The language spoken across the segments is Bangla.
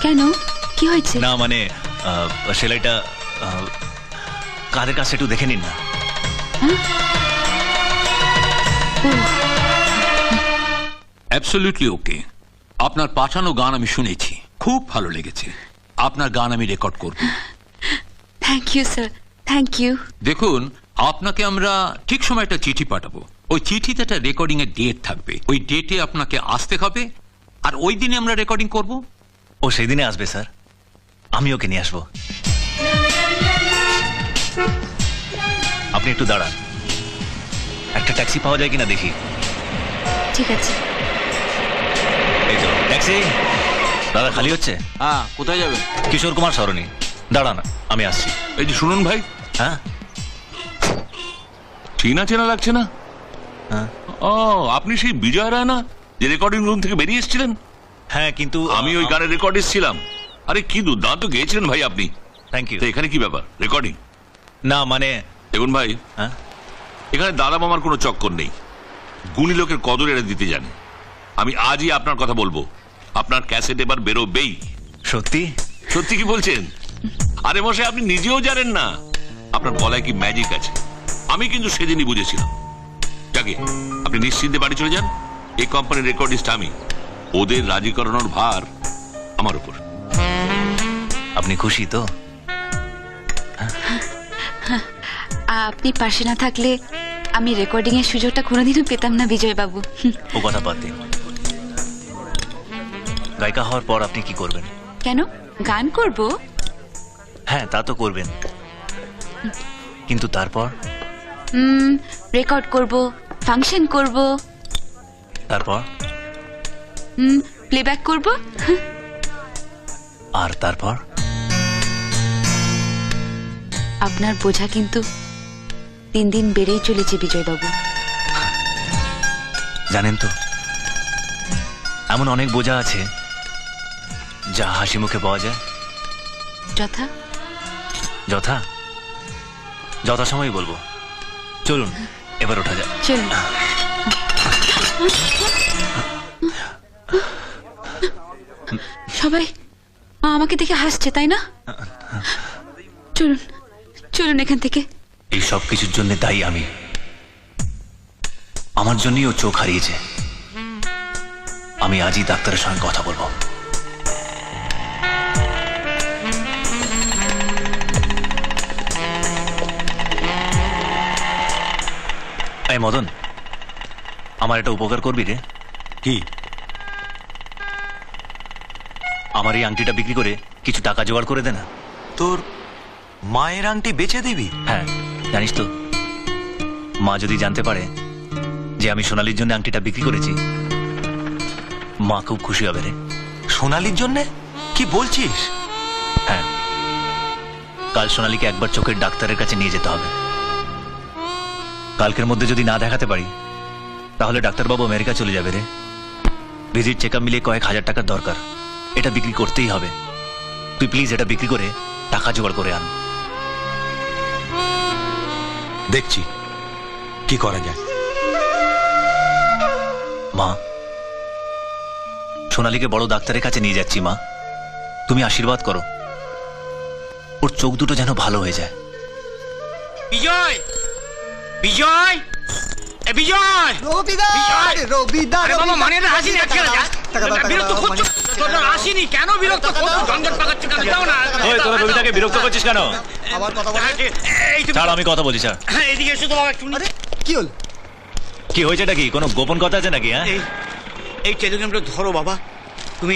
কেন, কি হয়েছে? না মানে সেলাইটা কাদের কাছে একটু দেখে নিন না। অ্যাবসলিউটলি ওকে। আপনার পাঠানো গান আমি শুনেছি, খুব ভালো লেগেছে। আপনার গান আমি রেকর্ড করব। Thank you sir, thank you. দেখুন, আপনাকে আমরা ঠিক সময় একটা চিঠি পাঠাবো। ওই চিঠিতে একটা রেকর্ডিং এর ডেট থাকবে। ওই ডেটে আপনাকে আসতে হবে, আর ওই দিনে আমরা রেকর্ডিং করব। ও সেই দিনে আসবে স্যার, আমি ওকে নিয়ে আসবো। আপনি একটু দাঁড়ান, একটা ট্যাক্সি পাওয়া যায় কিনা দেখি। ঠিক আছে। এই তো ট্যাক্সি। দাদা খালি হচ্ছে? হ্যাঁ, কোথায় যাবেন? কিশোর কুমার সরণি। দাঁড়ান, আমি আসছি। এই যে শুনুন ভাই, হ্যাঁ চেনা চেনা লাগছে না? হ্যাঁ ও, আপনি সেই বিজয় রায় না, যে রেকর্ডিং রুম থেকে বেরিয়ে এসেছিলেন? হ্যাঁ, কিন্তু আমি ওই গানের রেকর্ডিস্ট ছিলাম। আরে কি দুর্দান্ত গেয়েছিলেন ভাই আপনি। Thank you. তো এখানে কি ব্যাপার, রেকর্ডিং? না মানে দেখুন ভাই, হ্যাঁ এখানে দাদা মামার কোনো চক্কর নেই। গুণী লোকের কদর এরা দিতে জানে। আমি আজই আপনার কথা বলবো, আপনার ক্যাসেট এবার বেরোবেই। সত্যি? সত্যি কি বলছেন? আরে মশাই, আপনি নিজেও জানেন না আপনার গলায় কি ম্যাজিক আছে। আমি কিন্তু সেদিনই বুঝেছিলাম। যাকে আপনি নিশ্চিন্তে বাড়ি চলে যান। এই কোম্পানির রেকর্ডিস্ট আমি, ওদের রাজি করানোর ভার আমার উপর। আপনি খুশি তো? আপনি পাশে না থাকলে আমি রেকর্ডিং এর সুযোগটা কোনোদিনও পেতাম না বিজয় বাবু। ও কথা বাদ দিন। গায়িকা হওয়ার পর আপনি কি করবেন? কেন, গান করব? হ্যাঁ, তা তো করবেন, কিন্তু তারপর? রেকর্ড করব, ফাংশন করব, তারপর? প্লেব্যাক করব। আর তারপর? আপনার বোঝা কিন্তু দিন দিন বেড়েই চলেছে বিজয় বাবু। জানেন তো, এমন অনেক বোঝা আছে যা হাসি মুখে পাওয়া যায়। যথা? যথা যথাসময় বলবো। চলুন এবার ওঠা যাক। চলুন। সবাই আমাকে দেখে হাসছে, তাই না? চলুন চলুন এখান থেকে। এই সব কিছুর জন্য দায়ী আমি। আমার জন্যই ও চোখ হারিয়েছে। আমি আজই ডাক্তারের সঙ্গে কথা বলবো। এই মদন, আমার একটা উপকার করবি রে? কি? আমার এই আংটিটা বিক্রি করে কিছু টাকা জোগাড় করে দে না। তোর মায়ের আংটি বেচে দিবি? হ্যাঁ, জানিস তো, মা যদি জানতে পারে যে আমি সোনালির জন্য আংটিটা বিক্রি করেছি, মা খুব খুশি হবে রে। সোনালির জন্য? কি বলছিস? হ্যাঁ, কাল সোনালিকে একবার চোখের ডাক্তারের কাছে নিয়ে যেতে হবে। কালকের মধ্যে যদি না দেখাতে পারি তাহলে ডাক্তারবাবু আমেরিকা চলে যাবে রে। ভিজিট চেক আপ মিলিয়ে কয়েক হাজার টাকার দরকার। এটা বিক্রি করতেই হবে। তুই প্লিজ এটা বিক্রি করে টাকা জোগাড় করে আন। দেখছি কি করা যায়। মা, সোনালীকে বড় ডাক্তারের কাছে নিয়ে যাচ্ছি। মা, তুমি আশীর্বাদ করো, ওর চোখ দুটো যেন ভালো হয়ে যায়। বিজয়, বিজয়, এ বিজয়, বিজয়! আরে বাবা, মানে না হাসি না, ছেড়ে যা। বিরক্ত করছো? তোরা আসিনি কেন? বিরক্ত করছো? ঝঞ্ঝট পাকাচ্ছ কেন? যাও না। ওই, তোরা কবিতাকে বিরক্ত করছিস কেন? এই তুমি ছাড়, আমি কথা বলছি। স্যার, এদিকে এসো তো বাবা, একটু কি হল? কি হয়েছে? কি কোনো গোপন কথা আছে নাকি? হ্যাঁ, এই টেলিগ্রামটা ধরো বাবা। তুমি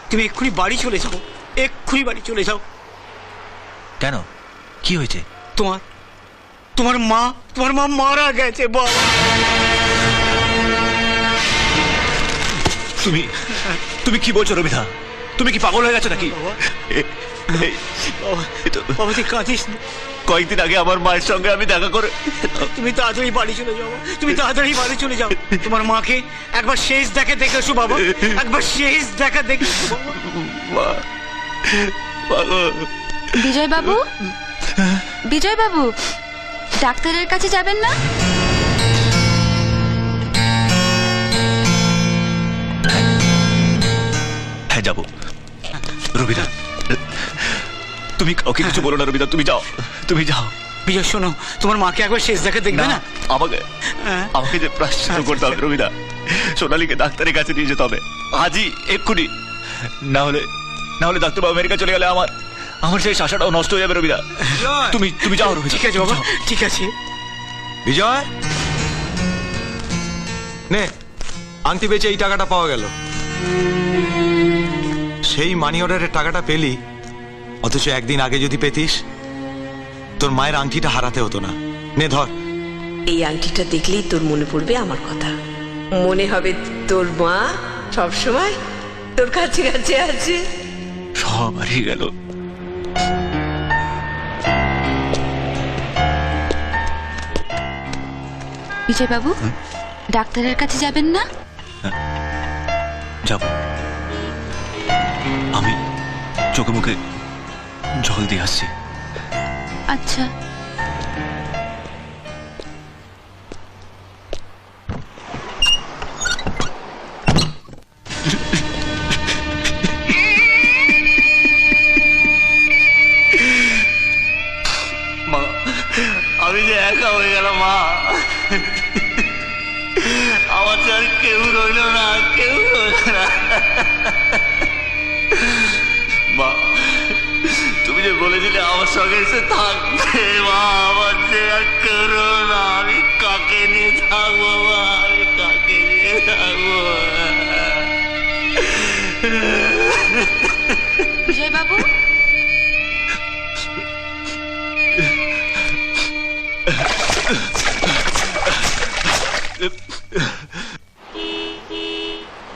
তুমি এক্ষুনি বাড়ি চলে যাও, এক্ষুনি বাড়ি চলে যাও। কেন, কি হয়েছে? তোমার মা মারা গেছে বাবা। তুমি কি বলছো রবিদা? তুমি কি পাগল হয়ে গেছো নাকি? বাবা তুই কাঁদিস না। কয়েকদিন আগে আমার মায়ের সঙ্গে আমি দেখা করে। তুমি তাড়াতাড়ি বাড়ি চলে যাও, তুমি তাড়াতাড়ি বাড়ি চলে যাও। তোমার মাকে একবার শেষ দেখা দেখে এসো বাবা, একবার শেষ দেখা দেখে এসো বাবা। বিজয় বাবু, বিজয় বাবু, ডাক্তারের কাছে যাবেন না? হ্যাঁ, যাবো। রবিদা, তুমি কাউকে কিছু বলো না রবিদা, তুমি যাও, তুমি যাও। বিজয় শোনো, তোমার মাকে একবার শেষ দেখা দেখবে না? আমাকে হ্যাঁ। আমাকে যে প্রায়শ্চিত্ত করতে হবে রবিদা, সোনালীকে ডাক্তারের কাছে নিয়ে যেতে হবে আজই, এক্ষুনি। না হলে ডাক্তারবাবু আমেরিকা চলে গেলে আমার সেই আশাটাও নষ্ট হয়ে যাবে রবিদা। তুমি যাও রবিদা। ঠিক আছে বাবা, ঠিক আছে। বিজয়, নে আংটি বেচে এই টাকাটা পাওয়া গেল। সেই মানি অর্ডারের টাকাটা পেলি, অথচ একদিন আগে যদি পেতিস তোর মায়ের আংটিটা হারাতে হতো না। নে ধর। এই আংটিটা দেখলেই তোর মনে পড়বে আমার কথা, মনে হবে তোর মা সব সময় তোর কাছে কাছে আছে। সব হারিয়ে গেল। বিজয় বাবু, ডাক্তারের কাছে যাবেন না? যাব, আমি চোখে মুখে জল দিয়ে আসছি। আচ্ছা। মা, আমি যে একা হয়ে গেলাম মা, আমার তো আর কেউ রইল না, কেউ রইল না। মা, তুমি যে বলেছিলে আমার সঙ্গে এসে থাকবে মা, আমার যে আর কেউ রইল না, আমি কাকে নিয়ে থাকবো মা, আমি কাকে নিয়ে থাকবো? বিজয় বাবু,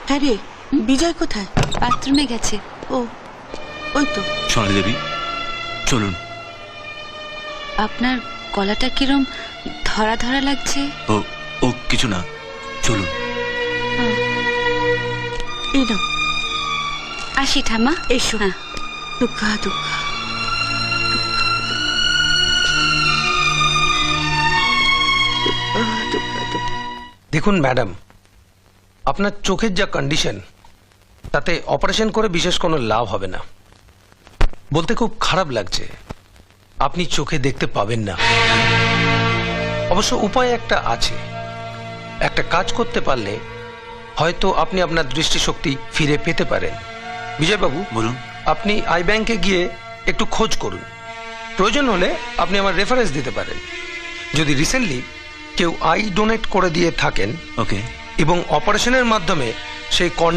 হ্যাঁ রে, বিজয় কোথায়? বাথরুমে গেছে। ও, ওই তো। সোনালী দেবী, চলুন। আপনার গলাটা কিরম ধরা ধরা লাগছে। ও কিছু না, চলুন। এই নাও, আসি ঠাম্মা। এসো। হ্যাঁ। দুঃখা দুঃখা। দেখুন ম্যাডাম, আপনার চোখের যা কন্ডিশন, তাতে অপারেশন করে বিশেষ কোনো লাভ হবে না। বলতে খুব খারাপ লাগছে, আপনি চোখে দেখতে পাবেন না। অবশ্য উপায় একটা আছে। একটা কাজ করতে পারলে হয়তো আপনি আপনার দৃষ্টিশক্তি ফিরে পেতে পারেন। বিজয়বাবু, বলুন। আপনি আই ব্যাংকে গিয়ে একটু খোঁজ করুন। প্রয়োজন হলে আপনি আমার রেফারেন্স দিতে পারেন। যদি রিসেন্টলি কেউ আই ডোনেট করে দিয়ে থাকেন ওকে। এবং অপারেশনের মাধ্যমে সেই